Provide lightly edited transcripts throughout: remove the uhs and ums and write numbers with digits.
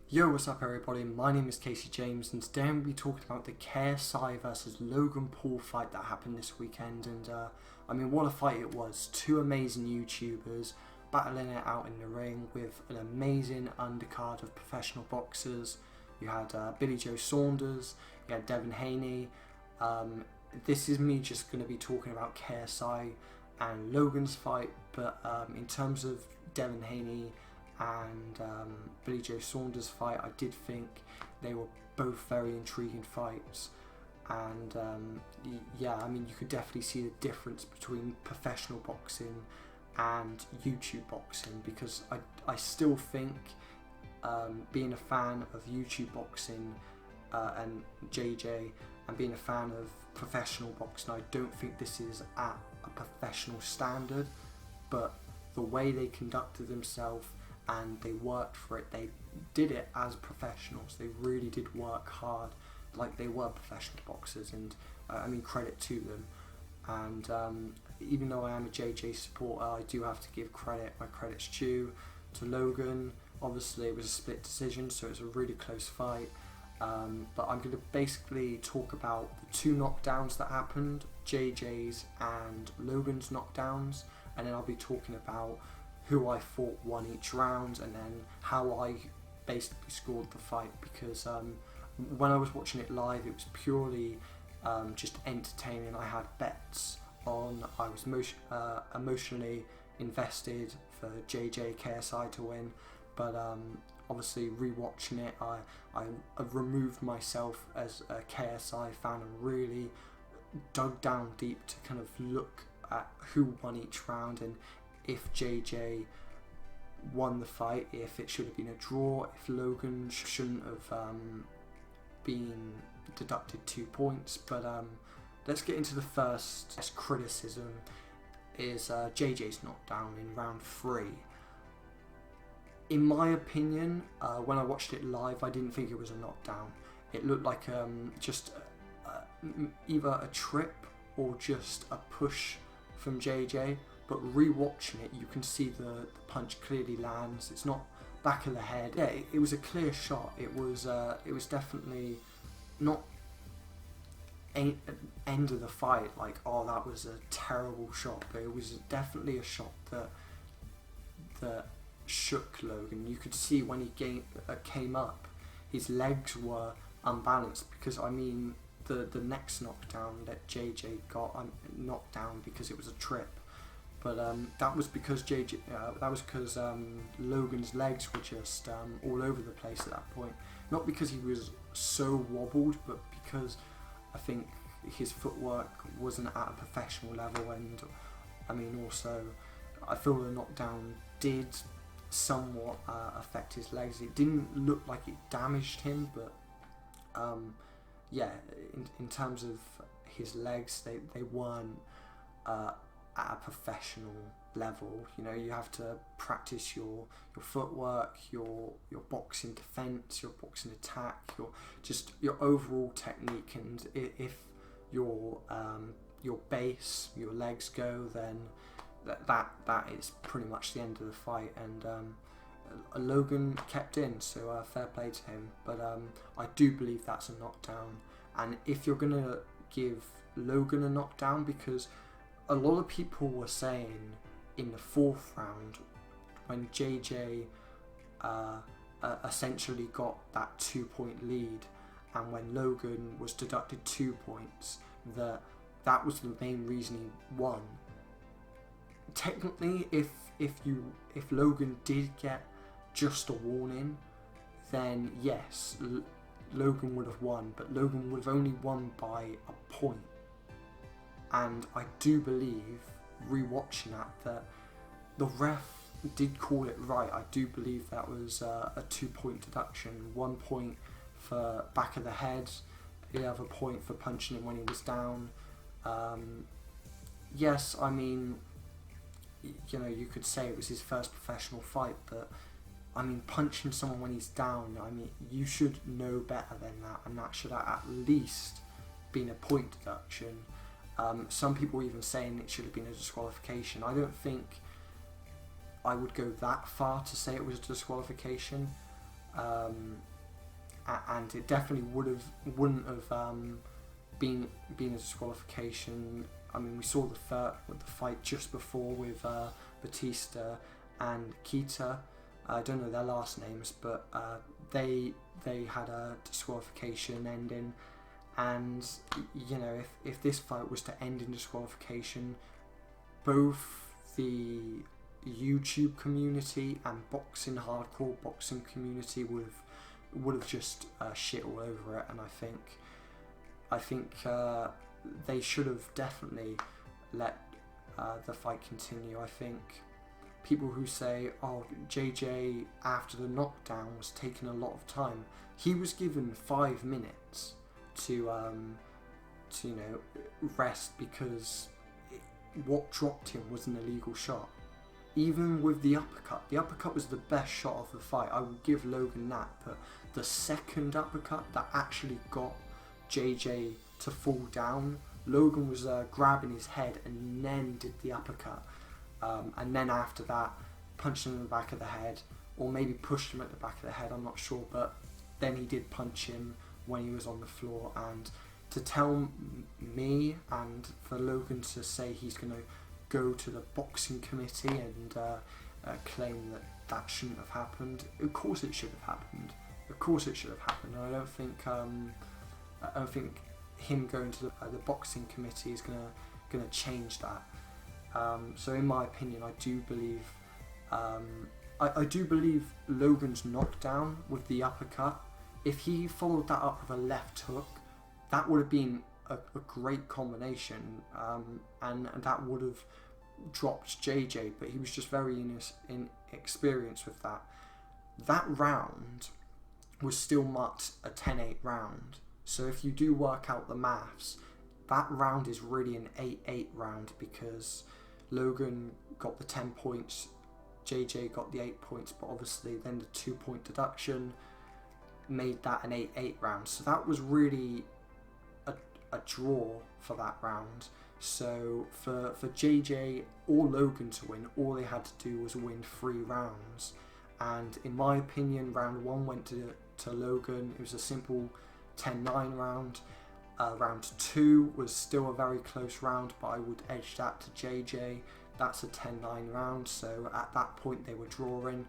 Yo, what's up everybody? My name is Casey James and today I'm going to be talking about the KSI versus Logan Paul fight that happened this weekend. And what a fight it was. Two amazing YouTubers battling it out in the ring with an amazing undercard of professional boxers. You had Billy Joe Saunders, you had Devin Haney. This is me just going to be talking about KSI and Logan's fight, but in terms of Devin Haney and Billy Joe Saunders' fight, I did think they were both very intriguing fights. And you could definitely see the difference between professional boxing and YouTube boxing, because I still think, being a fan of YouTube boxing and JJ, and being a fan of professional boxing, I don't think this is at a professional standard, but the way they conducted themselves and they worked for it, they did it as professionals. They really did work hard like they were professional boxers, and credit to them. And even though I am a JJ supporter, I do have to give credit where credit's due to Logan. Obviously it was a split decision, so it was a really close fight. But I'm going to basically talk about the two knockdowns that happened, JJ's and Logan's knockdowns, and then I'll be talking about who I thought won each round, and then how I basically scored the fight, because when I was watching it live, it was purely just entertaining. I had bets on, I was emotionally invested for JJ KSI to win, but obviously rewatching it, I removed myself as a KSI fan and really dug down deep to kind of look at who won each round, and if JJ won the fight, if it should have been a draw, if Logan shouldn't have been deducted 2 points. But let's get into the first criticism, is JJ's knockdown in round 3. In my opinion, when I watched it live, I didn't think it was a knockdown. It looked like just either a trip or just a push from JJ. But rewatching it, you can see the punch clearly lands. It's not back of the head. Yeah, it was a clear shot. It was definitely not end of the fight, like, oh, that was a terrible shot. But it was definitely a shot that shook Logan. You could see when he came up, his legs were unbalanced, because the next knockdown that JJ got knocked down because it was a trip. But that was because Logan's legs were just all over the place at that point. Not because he was so wobbled, but because I think his footwork wasn't at a professional level. And also I feel the knockdown did somewhat affect his legs. It didn't look like it damaged him, but in terms of his legs, they weren't at a professional level. You know, you have to practice your footwork, your boxing defense, your boxing attack, your overall technique. And if your base, your legs go, then that is pretty much the end of the fight. And Logan kept in, so fair play to him. But I do believe that's a knockdown. And if you're gonna give Logan a knockdown, because a lot of people were saying in the 4th round, when JJ essentially got that 2-point lead, and when Logan was deducted 2 points, that was the main reason he won. Technically, if Logan did get just a warning, then yes, Logan would have won, but Logan would have only won by a point. And I do believe, rewatching that the ref did call it right. I do believe that was a 2-point deduction. 1 point for back of the head, the other point for punching him when he was down. Yes, you could say it was his first professional fight, but punching someone when he's down, you should know better than that, and that should at least been a point deduction. Some people even saying it should have been a disqualification. I don't think I would go that far to say it was a disqualification. and it definitely wouldn't have been a disqualification. I mean, we saw the fight just before with Batista and Kita. I don't know their last names, but they had a disqualification ending. And you know, if this fight was to end in disqualification, both the YouTube community and hardcore boxing community would have just shit all over it. And I think they should have definitely let the fight continue. I think people who say, oh, JJ after the knockdown was taking a lot of time, he was given 5 minutes to you know, rest, because what dropped him was an illegal shot. Even with the uppercut was the best shot of the fight. I would give Logan that, but the second uppercut that actually got JJ to fall down, Logan was grabbing his head and then did the uppercut, and then after that punched him in the back of the head, or maybe pushed him at the back of the head, I'm not sure, but then he did punch him when he was on the floor. And to tell me and for Logan to say he's going to go to the boxing committee and claim that shouldn't have happened, of course it should have happened. Of course it should have happened. And I don't think him going to the boxing committee is going to change that. So in my opinion, I do believe Logan's knockdown with the uppercut, if he followed that up with a left hook, that would have been a great combination, and that would have dropped JJ, but he was just very inexperienced with that. That round was still marked a 10-8 round, so if you do work out the maths, that round is really an 8-8 round, because Logan got the 10 points, JJ got the 8 points, but obviously then the 2-point deduction made that an 8-8 round. So that was really a draw for that round. So for JJ or Logan to win, all they had to do was win 3 rounds. And in my opinion, round 1 went to Logan. It was a simple 10-9 round. Round 2 was still a very close round, but I would edge that to JJ. That's a 10-9 round, so at that point they were drawing.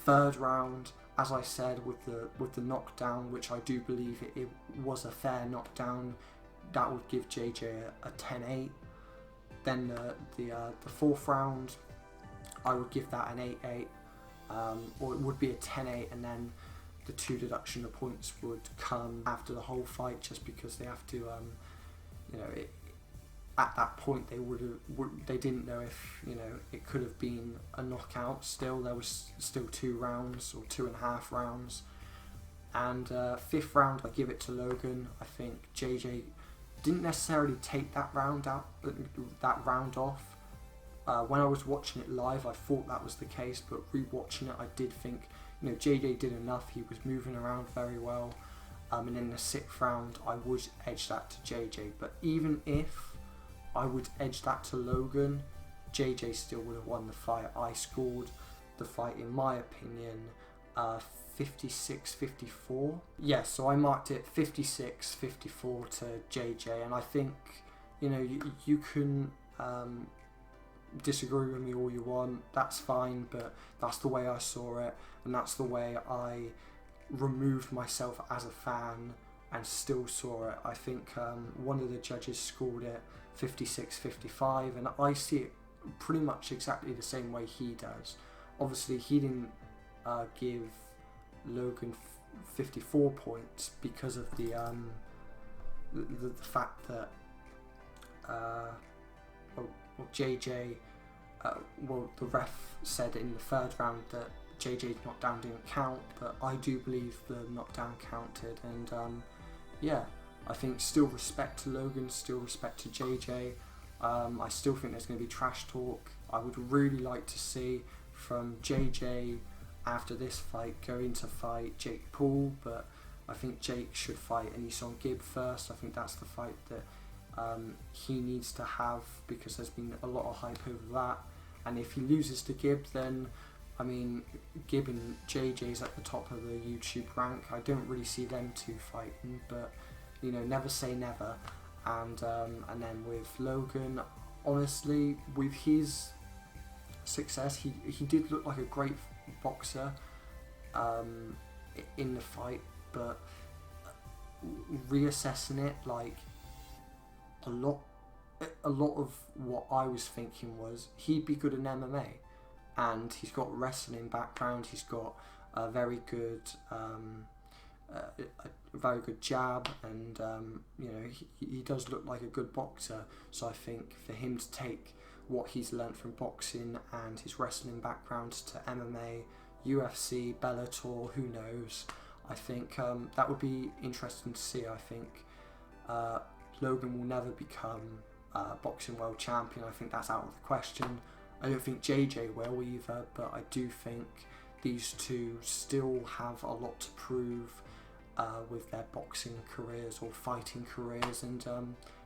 3rd round, as I said, with the knockdown, which I do believe it was a fair knockdown, that would give JJ a 10-8. Then the 4th round, I would give that an 8-8, or it would be a 10-8, and then the 2 deduction of points would come after the whole fight, just because they have to, you know, at that point they didn't know if, you know, it could have been a knockout. Still, there was still 2 rounds or 2.5 rounds, and 5th round I give it to Logan. I think JJ didn't necessarily take that round off. When I was watching it live, I thought that was the case, but rewatching it, I did think, you know, JJ did enough. He was moving around very well, and in the 6th round I would edge that to JJ. But even if I would edge that to Logan, JJ still would have won the fight. I scored the fight, in my opinion, 56-54. Yeah, so I marked it 56-54 to JJ, and I think, you know, you can disagree with me all you want, that's fine, but that's the way I saw it, and that's the way I removed myself as a fan and still saw it. I think one of the judges scored it 56-55, and I see it pretty much exactly the same way he does. Obviously he didn't give Logan 54 points because of the fact that JJ, the ref said in the 3rd round that JJ's knockdown didn't count, but I do believe the knockdown counted, and yeah, I think still respect to Logan, still respect to JJ. I still think there's going to be trash talk. I would really like to see from JJ after this fight going to fight Jake Paul, but I think Jake should fight Anisom Gibb first. I think that's the fight that he needs to have, because there's been a lot of hype over that, and if he loses to Gibb, then I mean, given JJ's at the top of the YouTube rank, I don't really see them two fighting, but you know, never say never. And then with Logan, honestly, with his success, he did look like a great boxer in the fight, but reassessing it, like a lot of what I was thinking was he'd be good in MMA, and he's got wrestling background, he's got a very good jab, and you know, he does look like a good boxer. So I think for him to take what he's learnt from boxing and his wrestling background to MMA, UFC, Bellator, who knows, I think that would be interesting to see. I think Logan will never become boxing world champion. I think that's out of the question. I don't think JJ will either, but I do think these two still have a lot to prove with their boxing careers or fighting careers. And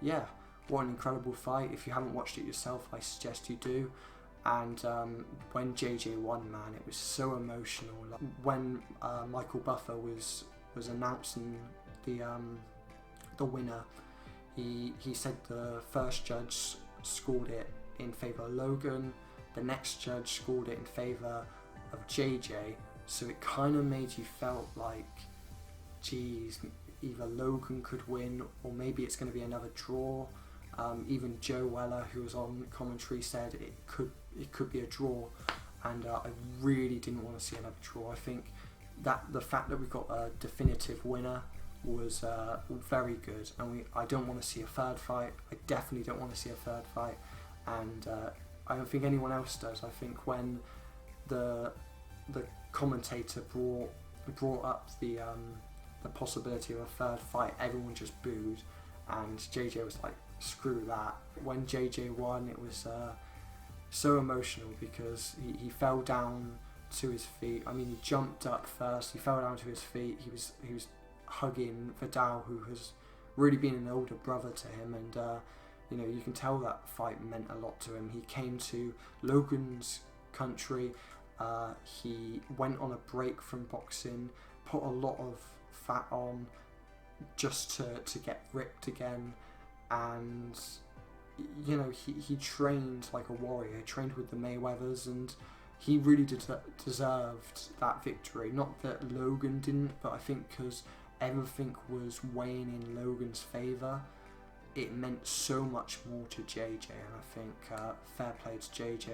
yeah, what an incredible fight. If you haven't watched it yourself, I suggest you do. And when JJ won, man, it was so emotional. Like, when Michael Buffer was announcing the winner, he said the first judge scored it in favour of Logan, the next judge scored it in favour of JJ. So it kind of made you felt like, geez, either Logan could win or maybe it's going to be another draw. Even Joe Weller, who was on commentary, said it could be a draw, and I really didn't want to see another draw. I think that the fact that we got a definitive winner was very good, and I don't want to see a third fight. I definitely don't want to see a third fight, and I don't think anyone else does. I think when the commentator brought up the possibility of a third fight, everyone just booed, and JJ was like, screw that. When JJ won, it was so emotional because he fell down to his feet. I mean, he jumped up first, he fell down to his feet, he was hugging Vidal, who has really been an older brother to him, and you know, you can tell that fight meant a lot to him. He came to Logan's country, he went on a break from boxing, put a lot of fat on just to get ripped again, and you know, he trained like a warrior, he trained with the Mayweathers, and he really deserved that victory. Not that Logan didn't, but I think because everything was weighing in Logan's favour, it meant so much more to JJ, and I think fair play to JJ.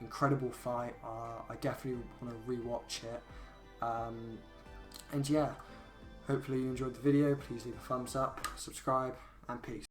Incredible fight. I definitely want to rewatch it, and yeah, hopefully you enjoyed the video. Please leave a thumbs up, subscribe, and peace.